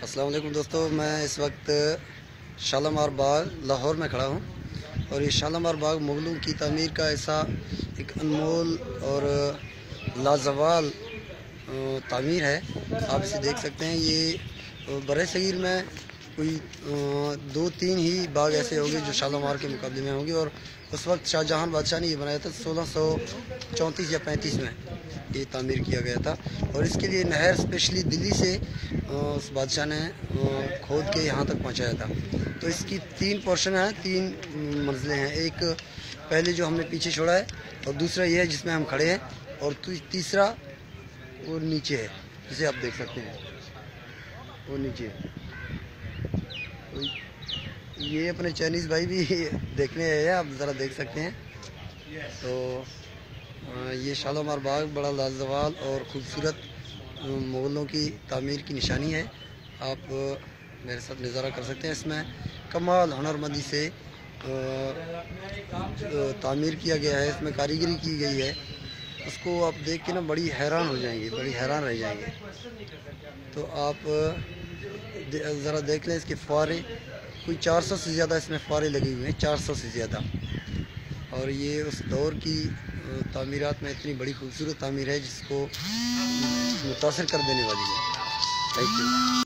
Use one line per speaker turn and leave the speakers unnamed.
अस्सलाम वालेकुम दोस्तों, मैं इस वक्त शालामार बाग लाहौर में खड़ा हूँ और ये शालामार बाग मुग़लों की तामीर का ऐसा एक अनमोल और लाजवाल तामीर है। आप इसे देख सकते हैं। ये बरे-सगीर में कोई 2-3 ही बाग ऐसे होंगे जो शालामार के मुकाबले में होंगे और उस वक्त शाहजहां बादशाह ने ये बनाया था 1634 या 35 में ये तामीर किया गया था। और इसके लिए नहर स्पेशली दिल्ली से उस बादशाह ने खोद के यहाँ तक पहुँचाया था। तो इसकी 3 पोर्शन हैं, 3 मंजिलें हैं। एक पहले जो हमने पीछे छोड़ा है और दूसरा ये है जिसमें हम खड़े हैं और तीसरा वो नीचे है, जिसे आप देख सकते हैं, वो नीचे है। तो ये अपने चाइनीज़ भाई भी देखने आए हैं, आप ज़रा देख सकते हैं। तो ये शालामार बाग बड़ा लाजवाल और ख़ूबसूरत मुग़लों की तामीर की निशानी है। आप मेरे साथ नज़ारा कर सकते हैं। इसमें कमाल हुनरमंदी से तामीर किया गया है, इसमें कारीगरी की गई है। उसको आप देख के ना बड़ी हैरान हो जाएंगे, बड़ी हैरान रह जाएंगे। तो आप ज़रा देख लें इसके फुआरे, कोई 400 से ज़्यादा इसमें फुआरे लगे हुए हैं, 400 से ज़्यादा। और ये उस दौर की तामीरात में इतनी बड़ी खूबसूरत तामीर है जिसको मुतासिर कर देने वाली है। Thank you.